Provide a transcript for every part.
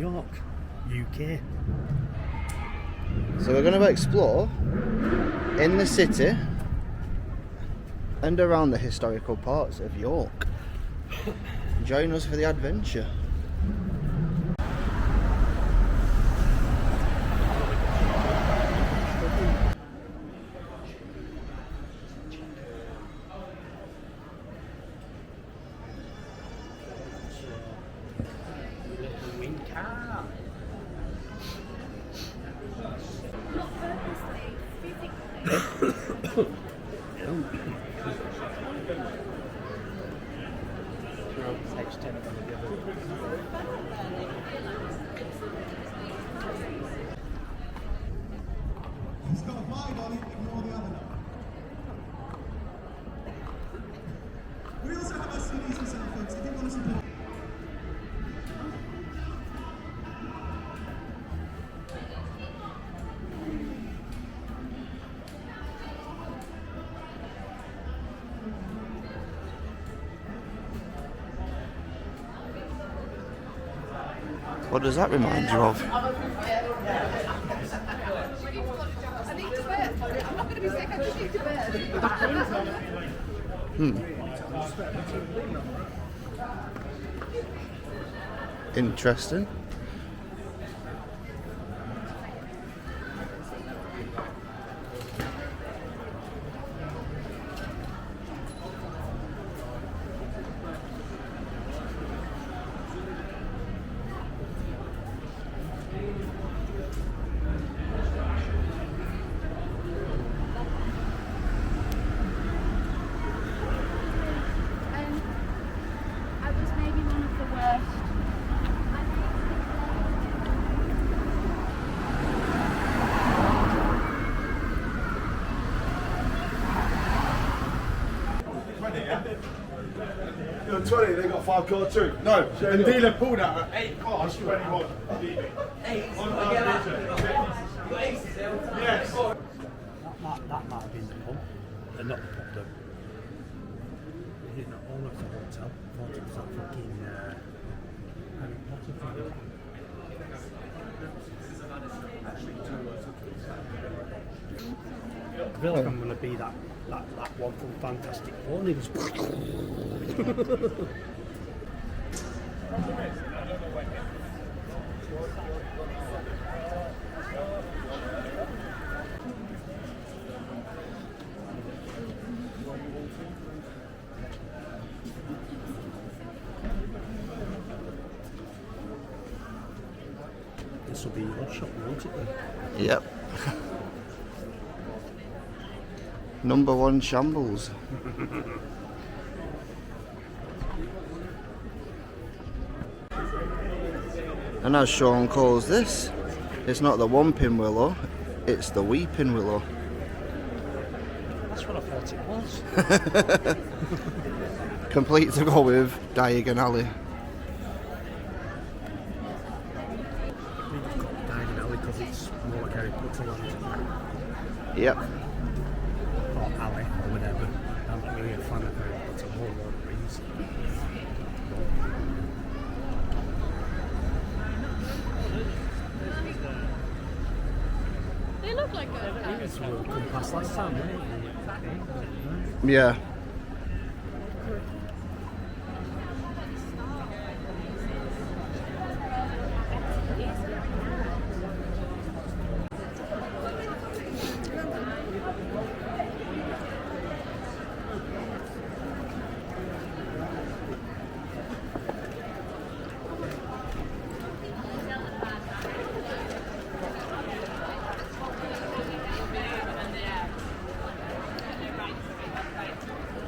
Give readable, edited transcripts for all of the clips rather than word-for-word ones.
York, UK. So we're going to explore in the city and around the historical parts of York. Join us for the adventure. He's got a vibe on it, ignore the other. We also have our CDs for sale, folks, if you want to support. What does that remind you of? I need to bed. I'm not going to be sick, I just need to bed. Interesting. I was maybe one of the worst. You're 20, they got 5 card too. No, and dealer pulled out at 8 cards, 21. Yes. That might have been the pub, not the pub, the owner of the hotel. Thought it was that fucking Harry Potter thing. I feel like I'm going to be that one from Fantastic Four. And he was this will be your shop, won't it then? Yep. Number 1 shambles. And as Sean calls this, it's not the Whomping Willow, it's the Weeping Willow. That's what I thought it was. Complete to go with Diagon Alley. We've got Diagon Alley because it's more like Harry Potter land. Yep. Or alley or whatever. I'm not really a fan of Harry Potter or Lord of the Rings. They look like a... It's World Cup past last time, didn't it? Yeah.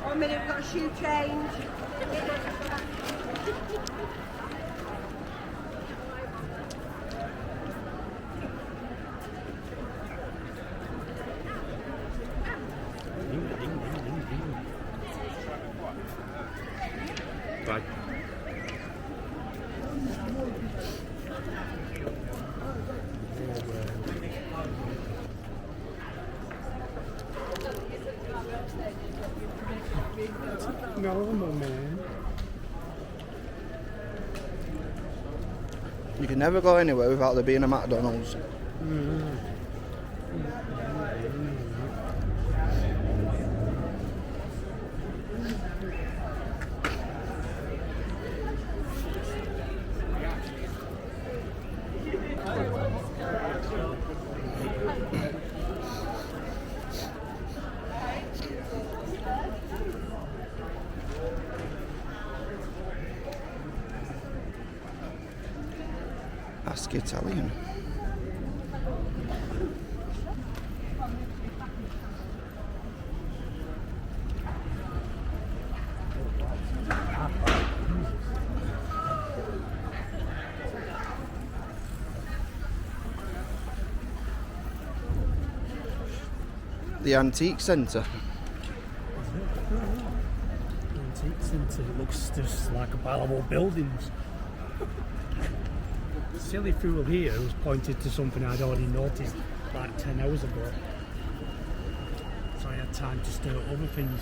One minute, we've got a shoe change. Right. No, man. You can never go anywhere without there being a McDonald's. Ask Italian. The Antique Centre. Antique Centre, it looks just like a pile of old buildings. The silly fool here was pointed to something I'd already noticed like 10 hours ago. So I had time to stir up other things.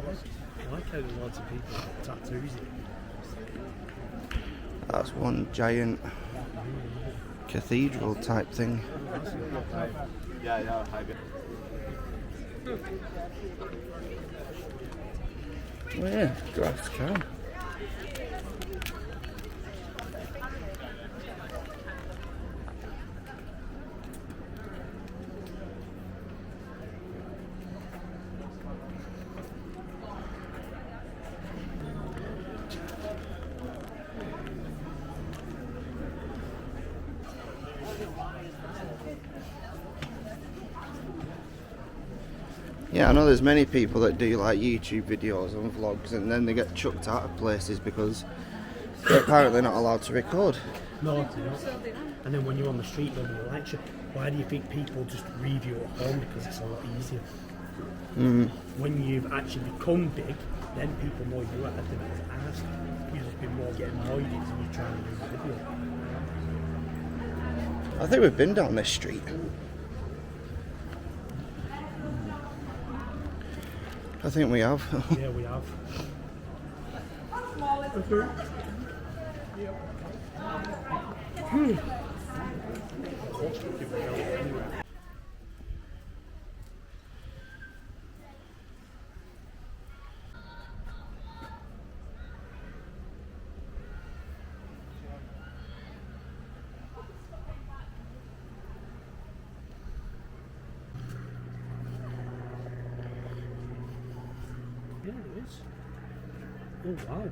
I like how there's lots of people with tattoos here. That's one giant cathedral type thing. Oh yeah, draft cow. Yeah, I know there's many people that do like YouTube videos and vlogs and then they get chucked out of places because they're apparently not allowed to record. No, they're not. And then when you're on the street building a lecture, why do you think people just review at home? Because it's a lot easier. When you've actually become big, then people know you at the ask. You've just been more getting annoyed when you're trying to do the video. I think we've been down this street. I think we have. Yeah, we have. Yeah, it is. Oh, wow.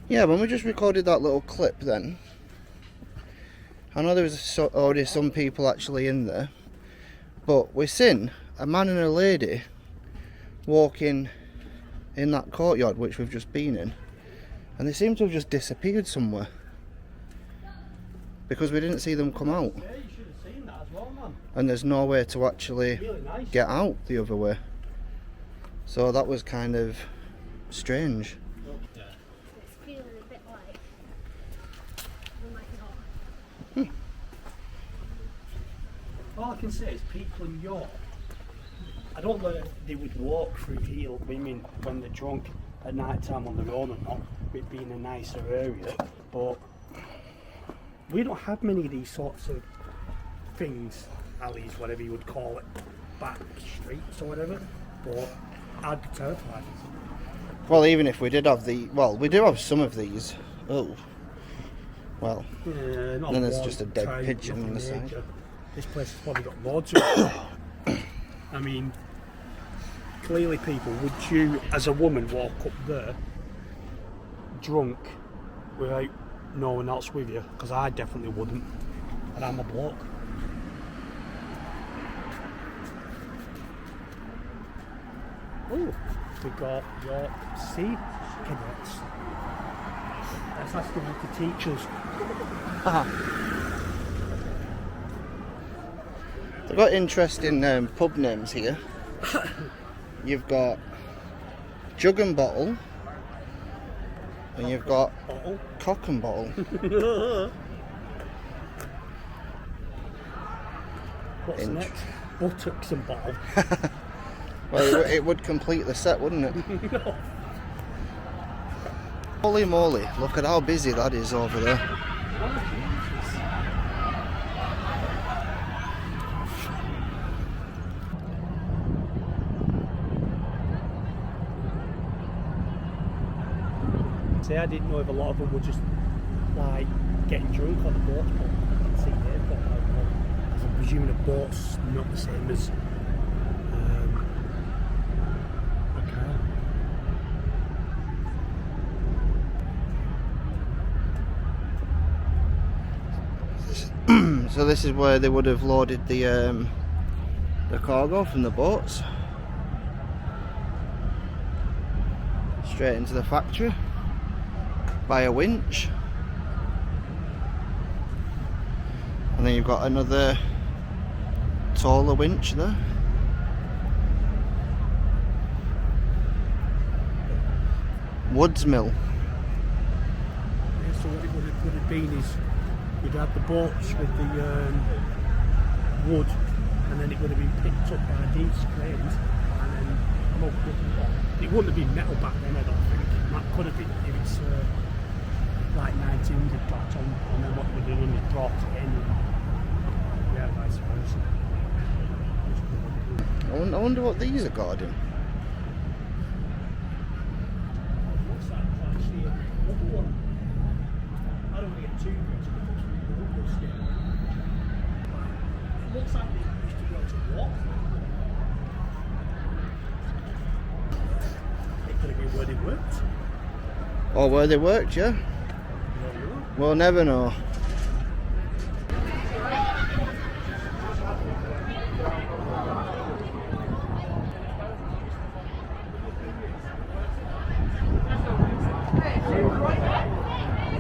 Yeah, when we just recorded that little clip then, I know there was already some people actually in there, but we've seen a man and a lady walking in that courtyard which we've just been in, and they seem to have just disappeared somewhere because we didn't see them come out. Yeah, you should have seen that as well, man. And there's no way to actually Really nice. get out the other way, so that was kind of strange. Feeling a bit like, oh my god. All I can say is people in York, I don't know if they would walk through here, women, when they're drunk at night time on their own or not, it being a nicer area, but we don't have many of these sorts of things, alleys, whatever you would call it, back streets or whatever, but I'd be terrified. Well, even if we did have we do have some of these. Oh. Well. Yeah, not then there's one, just a dead try, pigeon on the nothing side. major. This place has probably got loads of it. I mean, clearly people, would you, as a woman, walk up there drunk without no one else with you? Because I definitely wouldn't, and I'm a bloke. Oh, we got York Sea cadets. Let's ask them to teach us. They've got interesting pub names here. You've got Jug and Bottle, and you've got Bottle. Cock and Bottle. What's next? Buttocks and bottle. Well, it would complete the set, wouldn't it? Holy moly, look at how busy that is over there. I didn't know if a lot of them were just like getting drunk on the boat, but I can see they've got alcohol. I'm presuming a boat's not the same as a car. So this is where they would have loaded the cargo from the boats straight into the factory by a winch, and then you've got another taller winch there. Woods mill. Yeah, so what it would have been is you'd had the boats with the wood, and then it would have been picked up by these cranes and then mugged up. It wouldn't have been metal back then, I don't think. That could have been if it's like 1900 back on, and then what would have done is brought it in, and yeah, vice versa. I wonder what these are guarding. Looks like it's actually a little one. I don't want to get too close, but it looks like it looks like they used to be able to walk. It could have been where they worked. Or where they worked, yeah? We'll never know.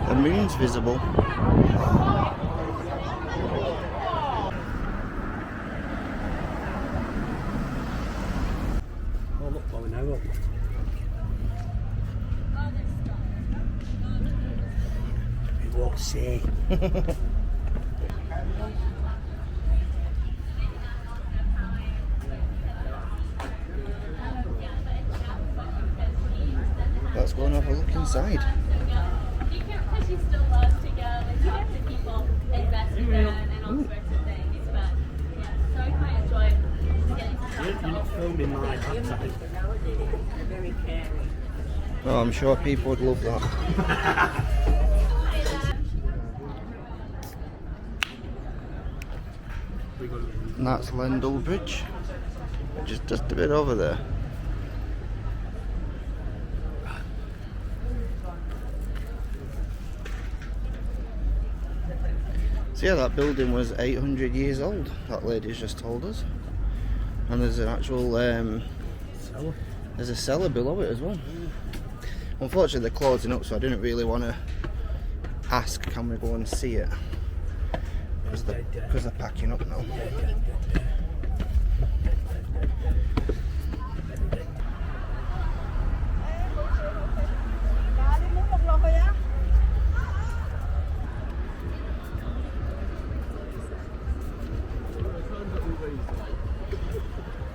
The moon's visible. Oh, look, going now, look. We won't say. Let's go and have a look inside. Because she still loves to go and talk to people, invest in them and all sorts of things. But yeah, so I quite enjoy getting to talk You're not filming my backside. Oh, I'm sure people would love that. And that's Lendal Bridge. Just a bit over there. So yeah, that building was 800 years old, that lady's just told us. And there's an actual, Cellar. there's a cellar below it as well. Unfortunately they're closing up, so I didn't really want to ask, can we go and see it? Because they're packing up now.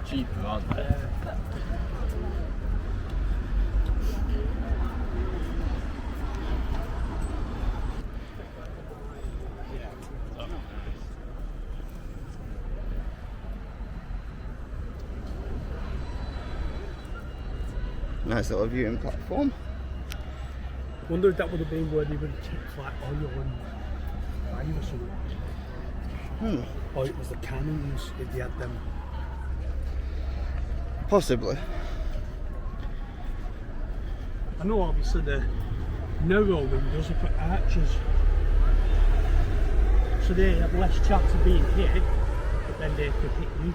Cheaper, aren't they? Nice little viewing platform. Wonder if that would have been where they would have kept like oil and fire or something. Or it was the cannons if they had them. Possibly. I know obviously the narrow windows are for archers. So they have less chance of being hit, but then they could hit you.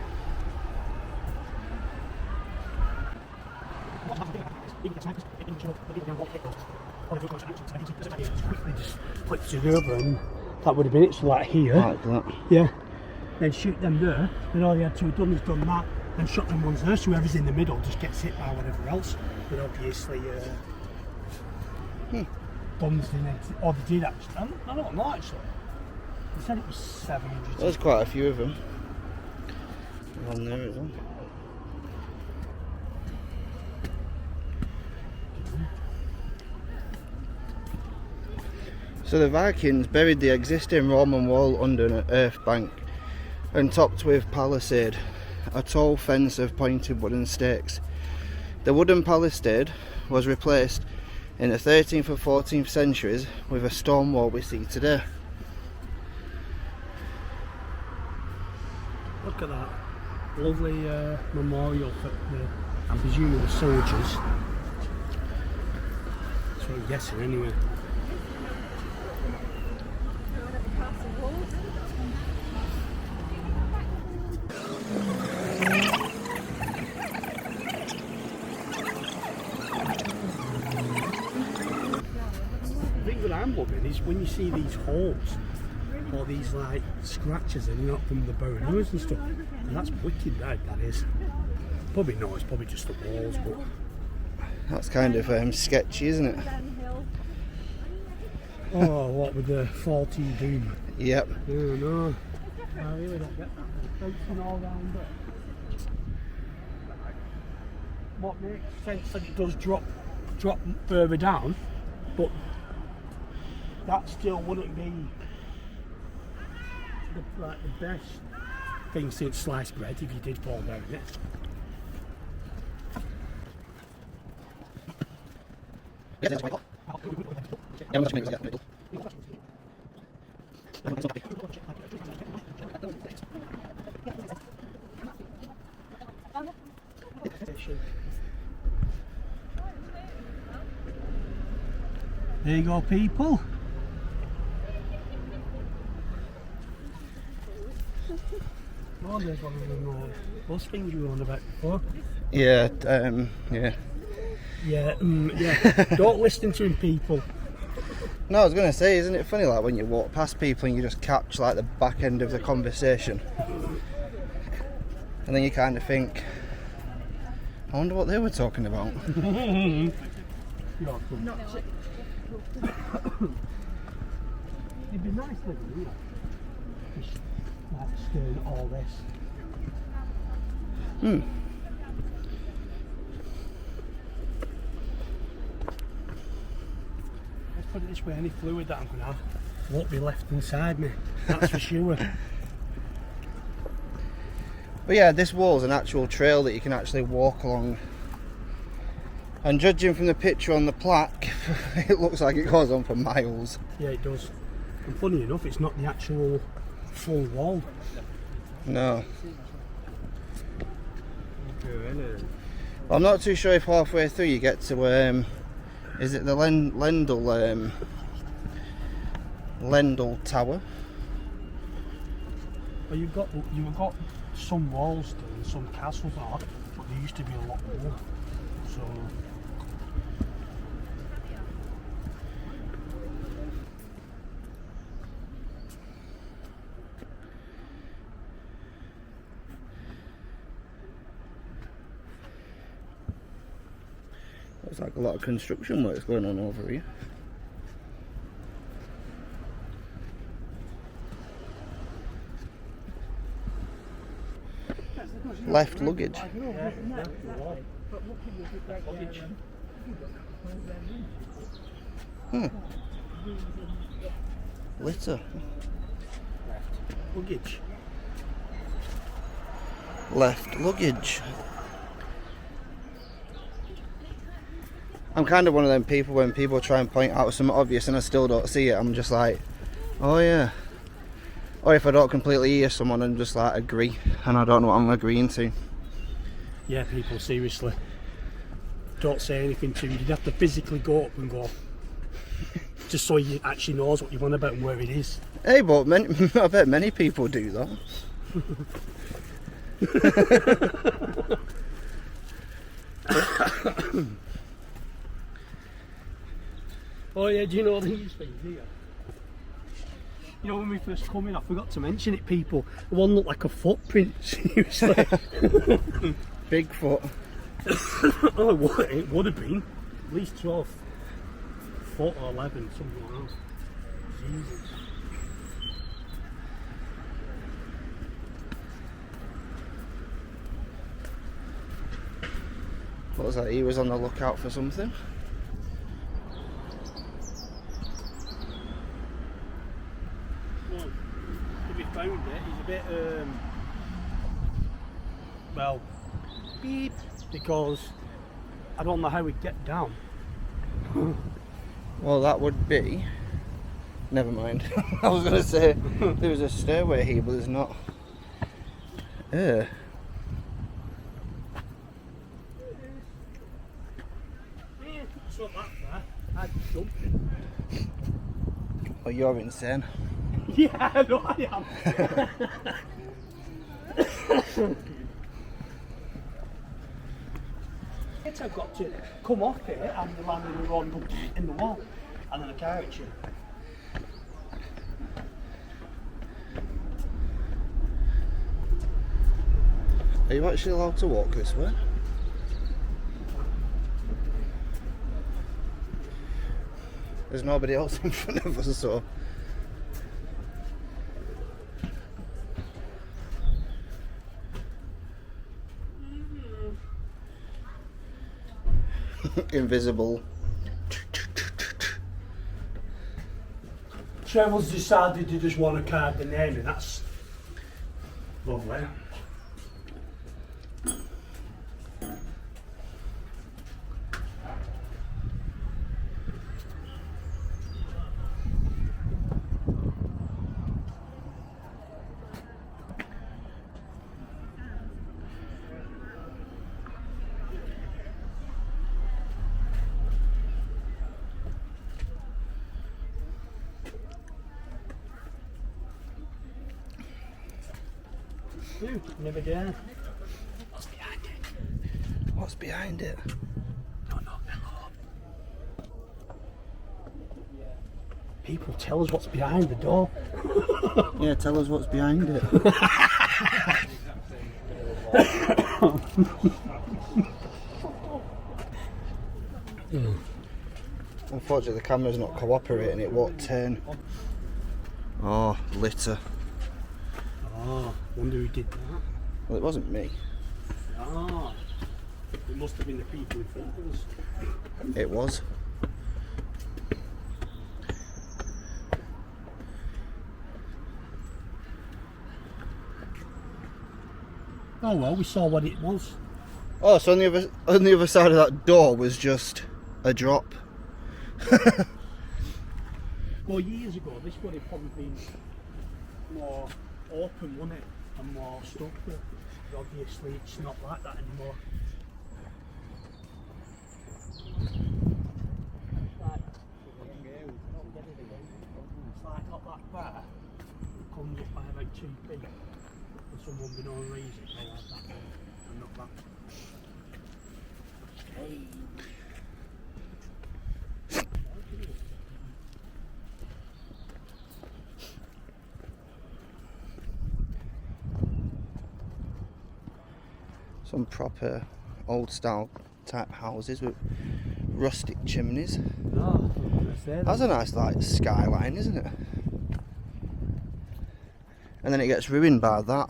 Quickly just flips it over and that would have been it, so like here. Like that. Yeah. Then shoot them there, then all you had to have done is done that and shot them ones there, so whoever's in the middle just gets hit by whatever else. But obviously bombs didn't exist, or they did actually. I don't know actually. They said it was 700. There's quite a few of them on there as well. So the Vikings buried the existing Roman wall under an earth bank and topped with palisade, a tall fence of pointed wooden stakes. The wooden palisade was replaced in the 13th or 14th centuries with a stone wall we see today. Look at that lovely memorial for the, I'm presuming the soldiers. That's what I'm guessing anyway. The thing that I'm loving is when you see these holes or these like scratches and not from the bow and arrows and stuff, and that's wicked, that is. Probably not, it's probably just the walls, but That's kind of sketchy, isn't it? oh, what with the 14 doom? Yep. Yeah, no, I really don't get that. Bouncing all round it. What makes sense that it does drop further down, but that still wouldn't be the best thing since sliced bread if you did fall down it. There you go, people. Oh, there's one of them bus things you were on about before. Yeah, Yeah, Don't listen to him, people. No, I was going to say, isn't it funny, like when you walk past people and you just catch like the back end of the conversation, and then you kind of think, I wonder what they were talking about. It'd be nice living here. Just like stirring all this. Let's put it this way, any fluid that I'm going to have won't be left inside me, that's for sure. But yeah, this wall's an actual trail that you can actually walk along. And judging from the picture on the plaque, it looks like it goes on for miles. Yeah, it does. And funny enough, it's not the actual full wall. No. I'm not too sure if halfway through you get to, is it the Lendl Tower? Well, you've got some walls still and some castles are, but there used to be a lot more. So looks like a lot of construction work's going on over here. Left luggage. Litter. luggage. Left luggage. I'm kind of one of them people when people try and point out something obvious and I still don't see it. I'm just like, oh yeah. Or if I don't completely hear someone and just like agree and I don't know what I'm agreeing to. Yeah, people, seriously. Don't say anything to you. You'd have to physically go up and go. Just so you actually knows what you want about and where it is. Hey, but I bet many people do that. Oh yeah, do you know these things here? You know when we first come in, I forgot to mention it, people. The one looked like a footprint, seriously. Bigfoot. Oh, it would have been. At least 12 foot or 11, something like that. Jesus. What was that? He was on the lookout for something. Well, if we found it, he's a bit, well, beep, because I don't know how we'd get down. Well, that would be. Never mind. I was going to say there was a stairway here, but there's not. It's not that far. I'd be jumping. Oh, you're insane. Yeah, I know I am. I've got to come off here and land in the wrong in the wall, and then a carriage. Are you actually allowed to walk this way? There's nobody else in front of us, so. Invisible. Trevor's decided to just want to card the name, and that's lovely. Ooh, never dare. What's behind it? What's behind it? Don't know. People, tell us what's behind the door. Yeah, tell us what's behind it. Unfortunately, the camera's not cooperating, it won't turn. Oh, litter. Oh, wonder who did that. Well, it wasn't me. Ah, it must have been the people in front of us. It was. Oh well, we saw what it was. Oh, so on the other side of that door was just a drop. Well, years ago, this would have probably been more open, wouldn't it? And more stuff, but obviously it's not like that anymore. It's like not that far. It comes up by about 2 feet. For some unknown reason, they like that and not that. Hey. Some proper old style type houses with rustic chimneys. Oh, That's a nice like skyline, isn't it? And then it gets ruined by that.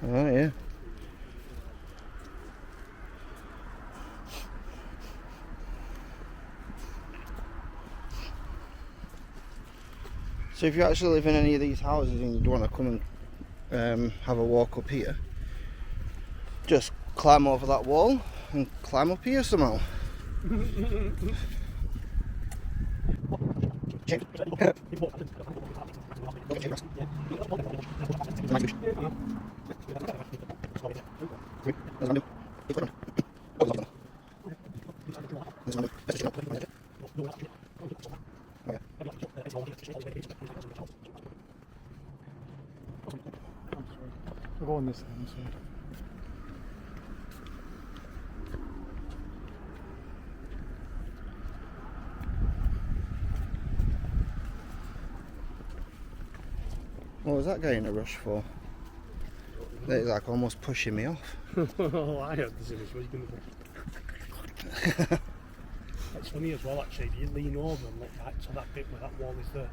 Oh yeah. So if you actually live in any of these houses and you want to come and have a walk up here, just climb over that wall and climb up here somehow. I'll go on this one. What was that guy in a rush for? That is like almost pushing me off. Oh, I heard this image was going to go. It's funny as well, actually. If you lean over and look back to that bit where that wall is there,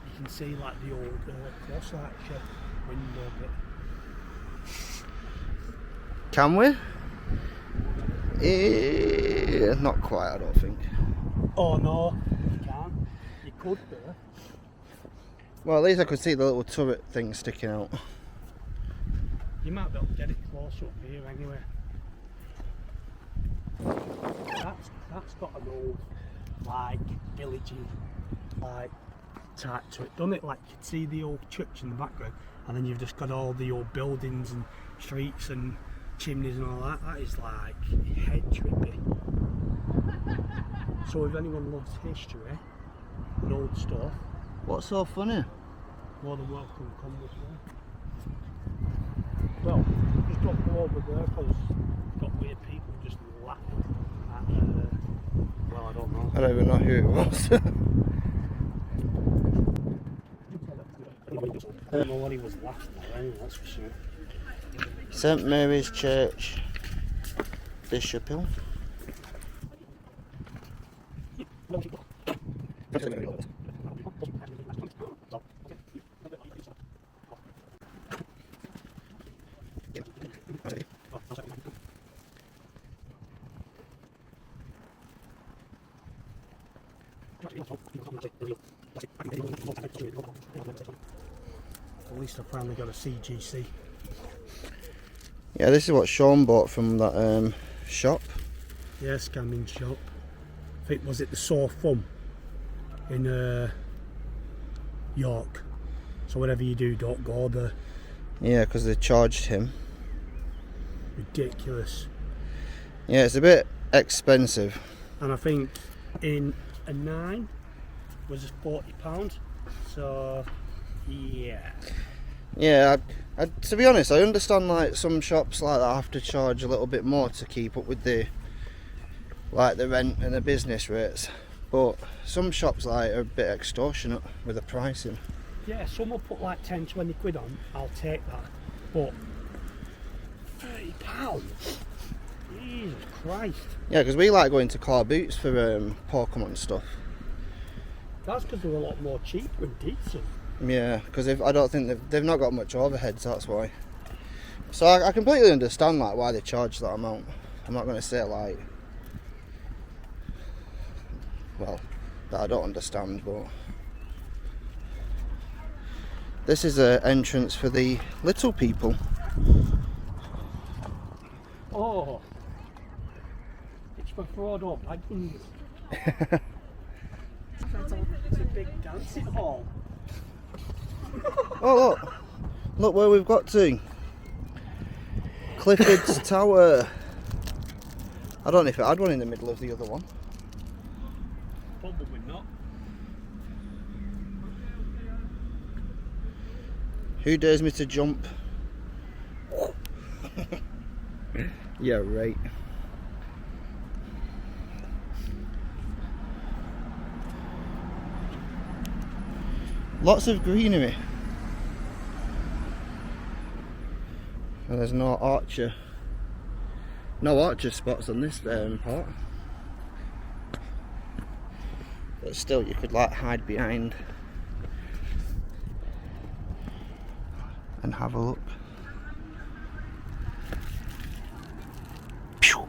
you can see like the old cross arch window bit. Can we? Not quite, I don't think. Oh no, you can't. You could do. Well, at least I could see the little turret thing sticking out. You might be able to get it close up here anyway. That's got an old, like, villagey, like, type to it, doesn't it? Like, you can see the old church in the background, and then you've just got all the old buildings and streets and chimneys and all that. That is like head trippy. So if anyone loves history and old stuff, What's so funny? more than welcome to come this way. Well, just don't go over there because you've got weird people just laughing at, well, I don't know. I don't even know who it was. I don't know what he was laughing at anyway, that's for sure. St Mary's Church, Bishop Hill. At least I finally got a CGC. Yeah, this is what Sean bought from that shop. Yeah, scamming shop. I think, was it the Saw Thumb in York? So whatever you do, don't go there. Yeah, because they charged him. Ridiculous. Yeah, it's a bit expensive. And I think in a 9 was £40. So yeah. Yeah, to be honest, I understand like some shops like that have to charge a little bit more to keep up with the rent and the business rates, but some shops like are a bit extortionate with the pricing. Yeah, some will put like 10-20 quid on, I'll take that. But £30? Jesus Christ. Yeah, because we like going to Car Boots for Pokemon stuff. That's because they're a lot more cheaper and decent. Yeah, because I don't think they've not got much overheads, that's why. So I completely understand like why they charge that amount. I'm not going to say like, well, that I don't understand, but this is an entrance for the little people. Oh, it's for Frodo Baggins. It's a big dancing hall. Oh look where we've got to. Clifford's Tower. I don't know if it had one in the middle of the other one. Probably not. Who dares me to jump? Yeah, right. Lots of greenery. And there's no archer spots on this part. But still, you could like hide behind and have a look. Pew.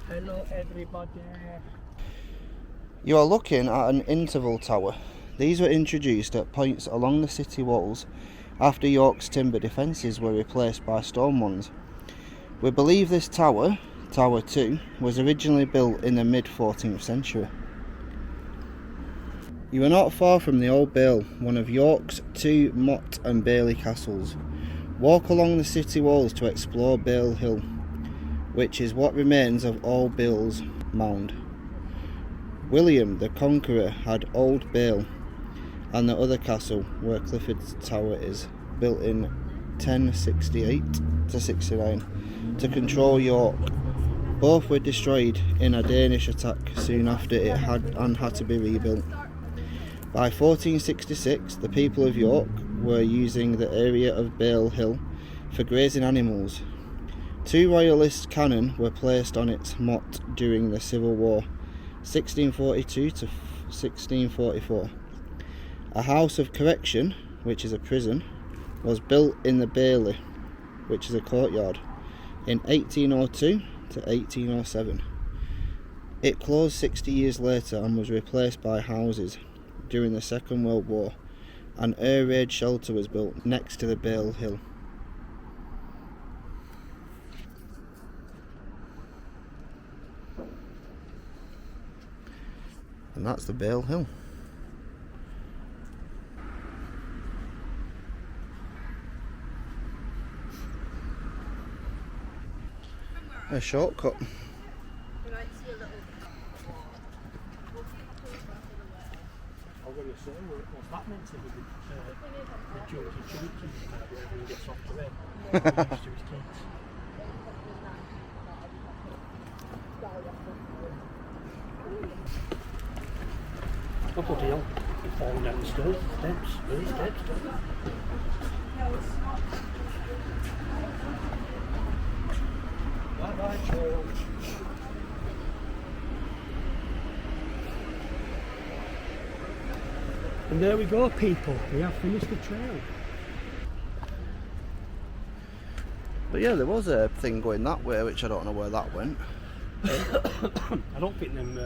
Hello everybody. You are looking at an interval tower. These were introduced at points along the city walls after York's timber defences were replaced by stone ones. We believe this tower, Tower 2, was originally built in the mid-14th century. You are not far from the Old Bailey, one of York's 2 Motte and Bailey castles. Walk along the city walls to explore Bailey Hill, which is what remains of Old Bailey's mound. William the Conqueror had Old Bailey and the other castle where Clifford's Tower is, built in 1068 to 69 to control York. Both were destroyed in a Danish attack soon after it had to be rebuilt. By 1466, the people of York were using the area of Bailey Hill for grazing animals. 2 royalist cannon were placed on its motte during the Civil War, 1642 to 1644. A house of correction, which is a prison, was built in the Bailey, which is a courtyard, in 1802 to 1807. It closed 60 years later and was replaced by houses. During the Second World War, an air raid shelter was built next to the Bailey Hill. And that's the Bailey Hill. A shortcut. I'm going to say, what's that meant to be? The junkie chunky, wherever he gets off the bed. To his kids. Oh, bloody hell. You're falling down the stairs. Steps. Really steps. Bye-bye, trail. And there we go, people. We have finished the trail. But yeah, there was a thing going that way, which I don't know where that went. I don't think them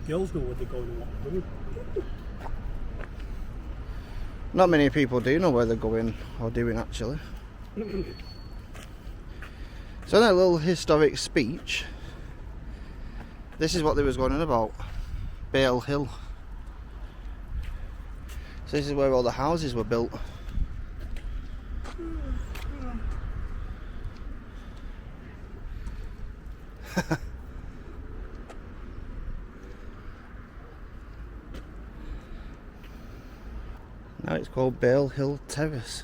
girls know where they're going and what they're doing. Not many people do know where they're going or doing actually. So in a little historic speech, this is what they was going on about. Bailey Hill. So this is where all the houses were built. Now it's called Bailey Hill Terrace.